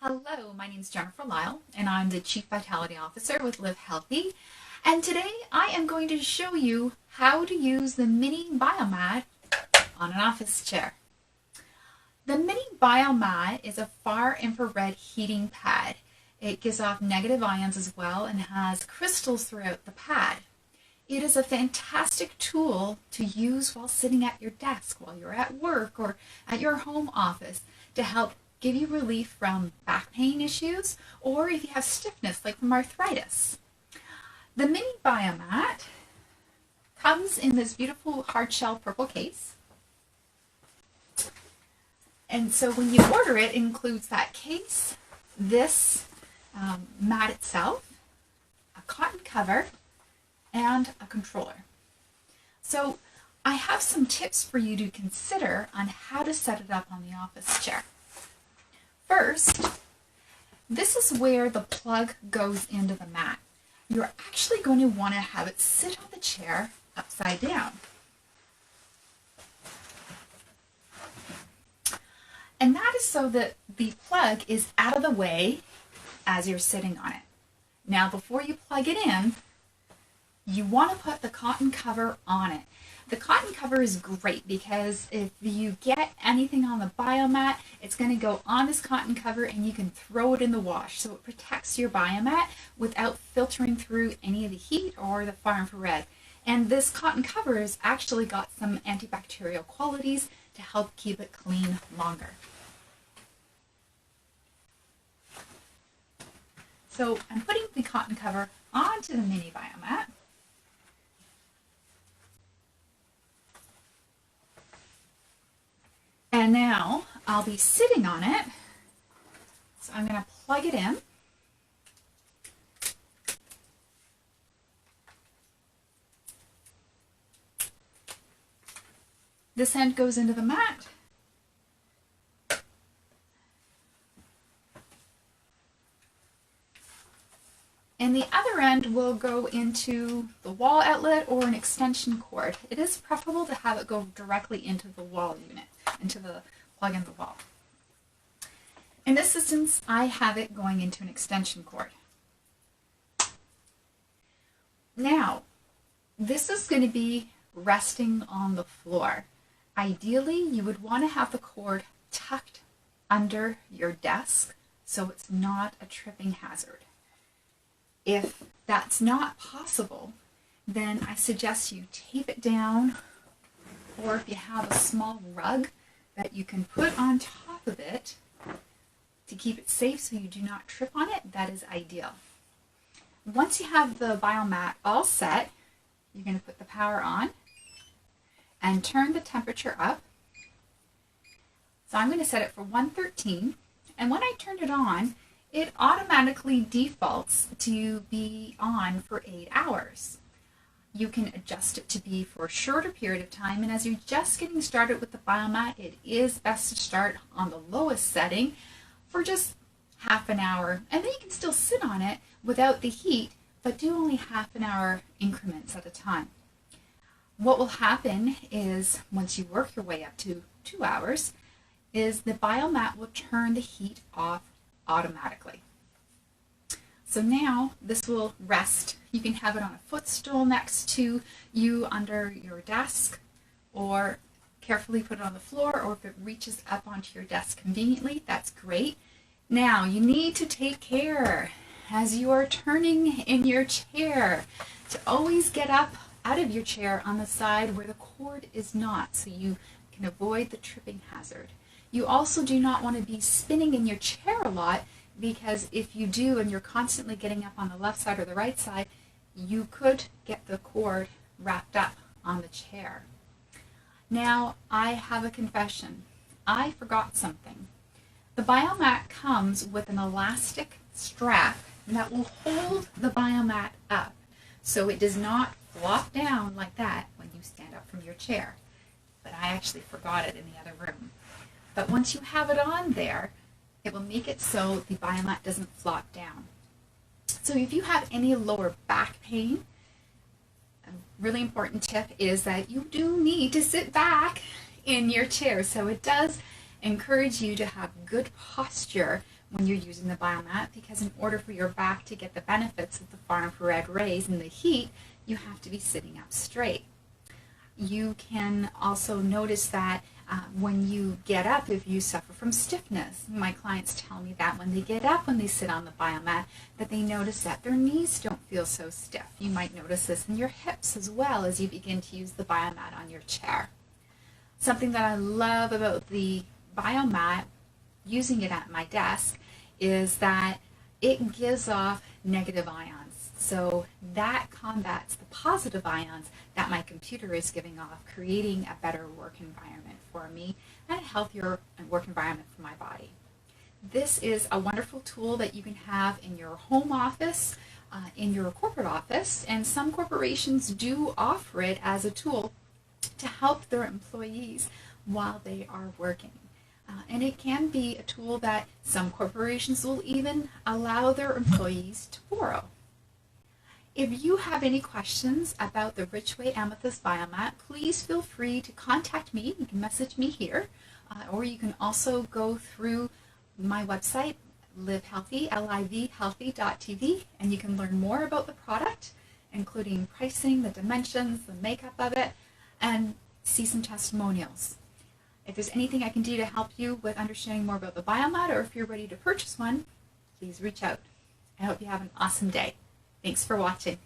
Hello, my name is Jennifer Lyle, and I'm the Chief Vitality Officer with Live Healthy. And today I am going to show you how to use the Mini Biomat on an office chair. The Mini Biomat is a far infrared heating pad. It gives off negative ions as well and has crystals throughout the pad. It is a fantastic tool to use while sitting at your desk, while you're at work or at your home office, to help give you relief from back pain issues or if you have stiffness like from arthritis. The Mini Biomat comes in this beautiful hard shell purple case. And so when you order it, it includes that case, this mat itself, a cotton cover, and a controller. So I have some tips for you to consider on how to set it up on the office chair. First, this is where the plug goes into the mat. You're actually going to want to have it sit on the chair upside down. And that is so that the plug is out of the way as you're sitting on it. Now, before you plug it in, you want to put the cotton cover on it. The cotton cover is great because if you get anything on the biomat, it's going to go on this cotton cover and you can throw it in the wash. So it protects your biomat without filtering through any of the heat or the far infrared. And this cotton cover has actually got some antibacterial qualities to help keep it clean longer. So I'm putting the cotton cover onto the Mini Biomat. And now I'll be sitting on it, so I'm going to plug it in. This end goes into the mat. And the other end will go into the wall outlet or an extension cord. It is preferable to have it go directly into the wall unit, into the plug in the wall. In this instance, I have it going into an extension cord. Now, this is going to be resting on the floor. Ideally, you would want to have the cord tucked under your desk so it's not a tripping hazard. If that's not possible, then I suggest you tape it down, or if you have a small rug that you can put on top of it to keep it safe so you do not trip on it, that is ideal. Once you have the biomat all set, you're going to put the power on and turn the temperature up. So I'm going to set it for 113, and when I turn it on, it automatically defaults to be on for 8 hours. You can adjust it to be for a shorter period of time, and as you're just getting started with the biomat, it is best to start on the lowest setting for just half an hour, and then you can still sit on it without the heat, but do only half an hour increments at a time. What will happen is once you work your way up to 2 hours, is the biomat will turn the heat off automatically. So now this will rest. You can have it on a footstool next to you under your desk, or carefully put it on the floor, or if it reaches up onto your desk conveniently, that's great. Now you need to take care as you are turning in your chair to always get up out of your chair on the side where the cord is not, so you can avoid the tripping hazard. You also do not want to be spinning in your chair a lot, because if you do and you're constantly getting up on the left side or the right side, you could get the cord wrapped up on the chair. Now, I have a confession. I forgot something. The biomat comes with an elastic strap that will hold the biomat up so it does not flop down like that when you stand up from your chair. But I actually forgot it in the other room. But once you have it on there, it will make it so the biomat doesn't flop down. So if you have any lower back pain, a really important tip is that you do need to sit back in your chair. So it does encourage you to have good posture when you're using the biomat, because in order for your back to get the benefits of the far infrared rays and the heat, you have to be sitting up straight. You can also notice that when you get up, if you suffer from stiffness, my clients tell me that when they get up, when they sit on the biomat, that they notice that their knees don't feel so stiff. You might notice this in your hips as well as you begin to use the biomat on your chair. Something that I love about the biomat, using it at my desk, is that it gives off negative ions. So that combats the positive ions that my computer is giving off, creating a better work environment for me and a healthier work environment for my body. This is a wonderful tool that you can have in your home office, in your corporate office, and some corporations do offer it as a tool to help their employees while they are working. And it can be a tool that some corporations will even allow their employees to borrow. If you have any questions about the Richway Amethyst Biomat, please feel free to contact me. You can message me here, or you can also go through my website, Live Healthy, livhealthy.tv, and you can learn more about the product, including pricing, the dimensions, the makeup of it, and see some testimonials. If there's anything I can do to help you with understanding more about the biomat, or if you're ready to purchase one, please reach out. I hope you have an awesome day. Thanks for watching.